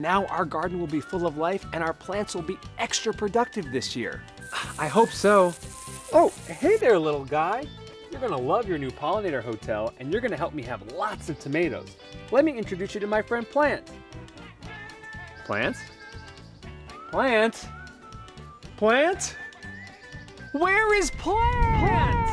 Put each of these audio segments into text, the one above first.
Now our garden will be full of life and our plants will be extra productive this year. I hope so. Oh, hey there, little guy. You're gonna love your new pollinator hotel and you're gonna help me have lots of tomatoes. Let me introduce you to my friend Plant. Plant? Plant? Plant? Where is Plant?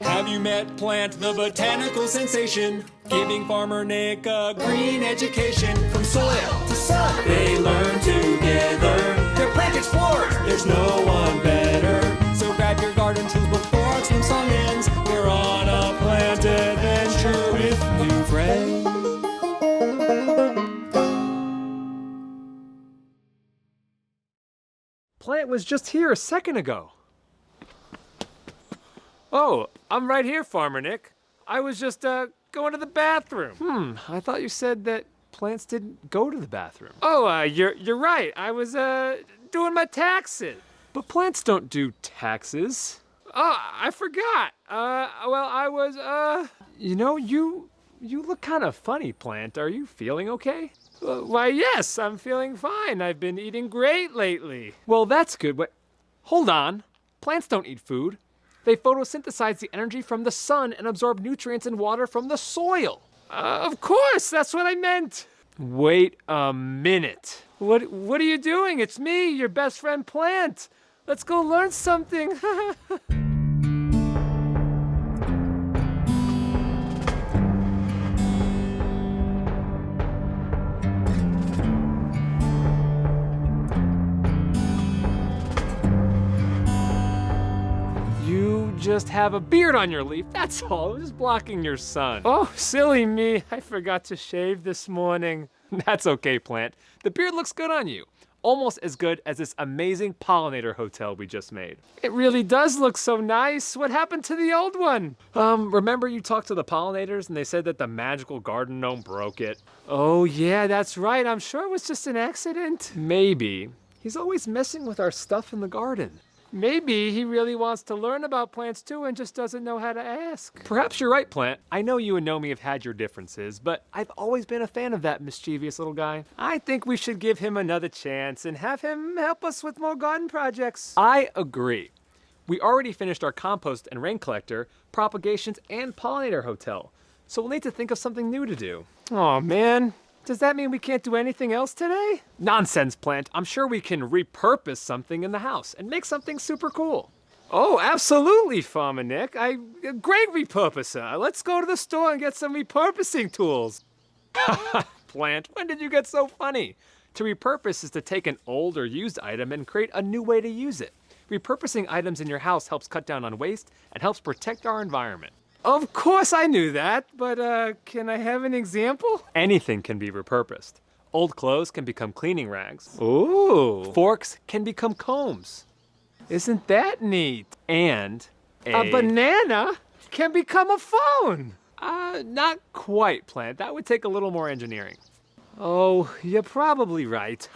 Have you met Plant, the botanical sensation? Giving Farmer Nick a green education. From soil to sun, they learn together. They're plant explorers, there's no one better. So grab your garden tools before our team song ends. We're on a plant adventure with new friends. Plant was just here a second ago. Oh, I'm right here, Farmer Nick. I was just going to the bathroom. I thought you said that plants didn't go to the bathroom. Oh, you're right. I was doing my taxes. But plants don't do taxes. Oh, I forgot. Well, I was you know, you look kind of funny, Plant. Are you feeling okay? Why, yes, I'm feeling fine. I've been eating great lately. Well, that's good. But hold on. Plants don't eat food. They photosynthesize the energy from the sun and absorb nutrients and water from the soil. Of course, that's what I meant. Wait a minute. What are you doing? It's me, your best friend Plant. Let's go learn something. Just have a beard on your leaf, that's all. It was just blocking your sun. Oh, silly me. I forgot to shave this morning. That's okay, Plant. The beard looks good on you. Almost as good as this amazing pollinator hotel we just made. It really does look so nice. What happened to the old one? Remember you talked to the pollinators and they said that the magical garden gnome broke it? Oh yeah, that's right. I'm sure it was just an accident. Maybe. He's always messing with our stuff in the garden. Maybe he really wants to learn about plants too and just doesn't know how to ask. Perhaps you're right, Plant. I know you and Nomi have had your differences, but I've always been a fan of that mischievous little guy. I think we should give him another chance and have him help us with more garden projects. I agree. We already finished our compost and rain collector, propagations, and pollinator hotel, so we'll need to think of something new to do. Aw, man. Does that mean we can't do anything else today? Nonsense, Plant. I'm sure we can repurpose something in the house and make something super cool. Oh, absolutely, Farmer Nick. Great repurposer. Let's go to the store and get some repurposing tools. Plant, when did you get so funny? To repurpose is to take an old or used item and create a new way to use it. Repurposing items in your house helps cut down on waste and helps protect our environment. Of course I knew that, but can I have an example? Anything can be repurposed. Old clothes can become cleaning rags. Ooh. Forks can become combs. Isn't that neat? And a banana can become a phone. Not quite, Plant. That would take a little more engineering. Oh, you're probably right.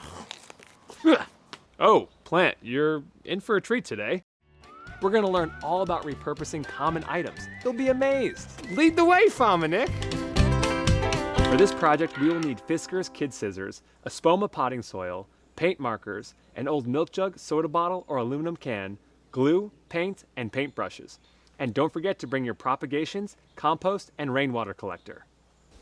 Oh, Plant, you're in for a treat today. We're gonna learn all about repurposing common items. You'll be amazed. Lead the way, Farmer Nick. For this project, we will need Fisker's kid scissors, a Spoma potting soil, paint markers, an old milk jug, soda bottle, or aluminum can, glue, paint, and paint brushes. And don't forget to bring your propagations, compost, and rainwater collector.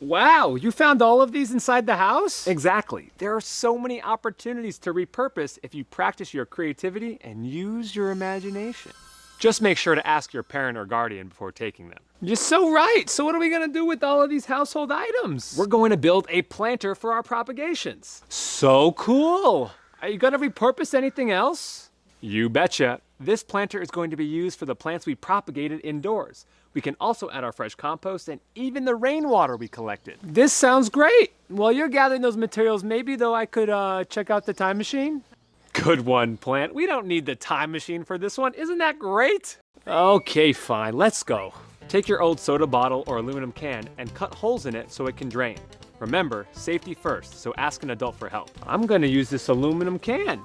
Wow, you found all of these inside the house? Exactly. There are so many opportunities to repurpose if you practice your creativity and use your imagination. Just make sure to ask your parent or guardian before taking them. You're so right. So what are we gonna do with all of these household items? We're going to build a planter for our propagations. So cool. Are you gonna repurpose anything else? You betcha. This planter is going to be used for the plants we propagated indoors. We can also add our fresh compost and even the rainwater we collected. This sounds great. While you're gathering those materials, maybe though I could check out the time machine? Good one, Plant. We don't need the time machine for this one. Isn't that great? Okay, fine. Let's go. Take your old soda bottle or aluminum can and cut holes in it so it can drain. Remember, safety first, so ask an adult for help. I'm gonna use this aluminum can.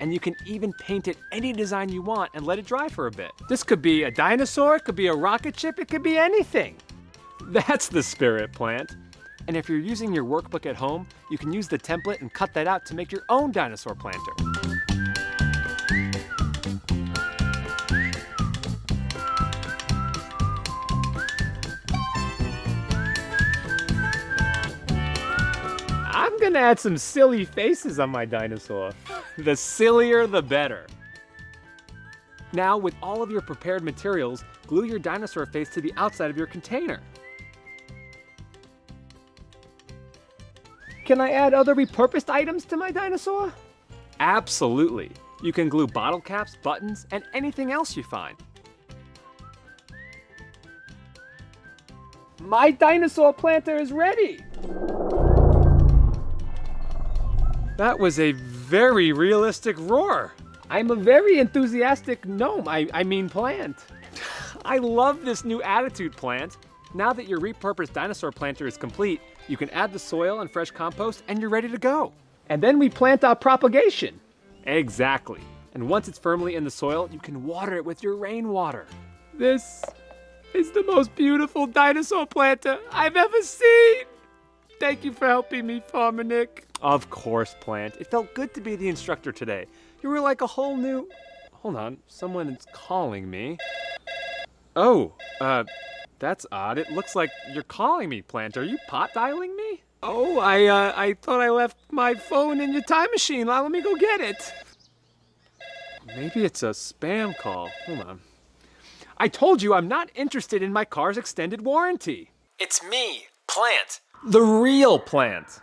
And you can even paint it any design you want and let it dry for a bit. This could be a dinosaur, it could be a rocket ship, it could be anything. That's the spirit, plant. And if you're using your workbook at home, you can use the template and cut that out to make your own dinosaur planter. I'm gonna add some silly faces on my dinosaur. The sillier, the better. Now, with all of your prepared materials, glue your dinosaur face to the outside of your container. Can I add other repurposed items to my dinosaur? Absolutely. You can glue bottle caps, buttons, and anything else you find. My dinosaur planter is ready! That was a very realistic roar. I'm a very enthusiastic gnome, I mean plant. I love this new attitude, plant. Now that your repurposed dinosaur planter is complete, you can add the soil and fresh compost and you're ready to go. And then we plant our propagation. Exactly. And once it's firmly in the soil, you can water it with your rainwater. This is the most beautiful dinosaur planter I've ever seen. Thank you for helping me, Farmer Nick. Of course, plant. It felt good to be the instructor today. You were like a whole new... Hold on, someone is calling me. Oh, that's odd. It looks like you're calling me, plant. Are you pot dialing me? Oh, I thought I left my phone in your time machine. Now let me go get it. Maybe it's a spam call. Hold on. I told you I'm not interested in my car's extended warranty. It's me, Plant. The real Plant.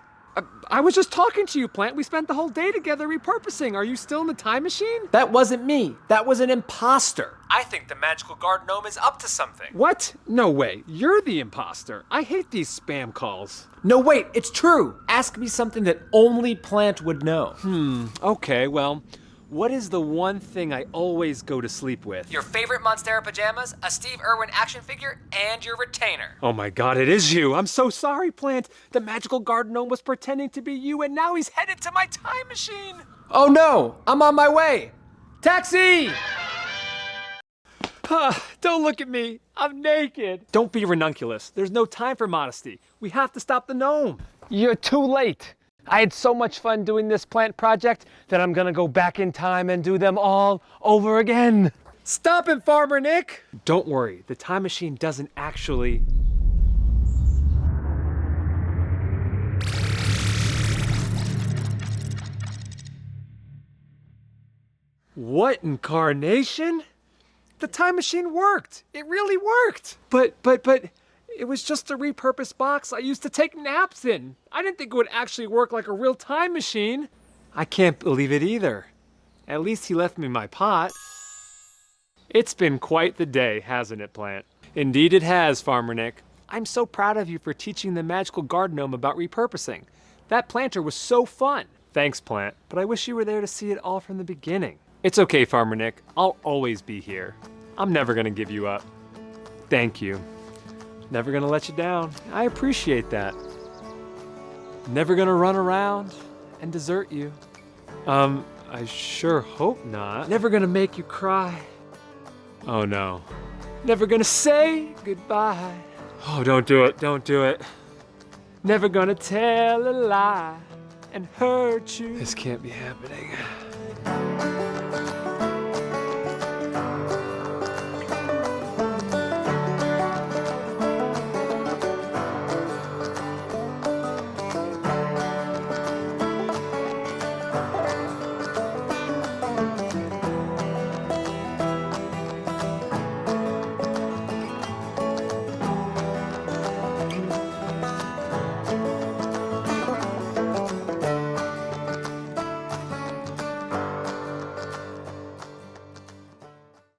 I was just talking to you, Plant. We spent the whole day together repurposing. Are you still in the time machine? That wasn't me. That was an imposter. I think the magical garden gnome is up to something. What? No way. You're the imposter. I hate these spam calls. No, wait. It's true. Ask me something that only Plant would know. Okay, well, what is the one thing I always go to sleep with? Your favorite Monstera pajamas, a Steve Irwin action figure, and your retainer. Oh my God, it is you. I'm so sorry, Plant. The magical garden gnome was pretending to be you, and now he's headed to my time machine. Oh no, I'm on my way. Taxi! Don't look at me. I'm naked. Don't be ranunculus. There's no time for modesty. We have to stop the gnome. You're too late. I had so much fun doing this plant project that I'm gonna go back in time and do them all over again. Stop it, Farmer Nick! Don't worry, the time machine doesn't actually... What in carnation? The time machine worked. It really worked. But... It was just a repurposed box I used to take naps in. I didn't think it would actually work like a real time machine. I can't believe it either. At least he left me my pot. It's been quite the day, hasn't it, Plant? Indeed it has, Farmer Nick. I'm so proud of you for teaching the magical garden gnome about repurposing. That planter was so fun. Thanks, Plant, but I wish you were there to see it all from the beginning. It's okay, Farmer Nick. I'll always be here. I'm never gonna give you up. Thank you. Never gonna let you down. I appreciate that. Never gonna run around and desert you. I sure hope not. Never gonna make you cry. Oh no. Never gonna say goodbye. Oh, don't do it, don't do it. Never gonna tell a lie and hurt you. This can't be happening.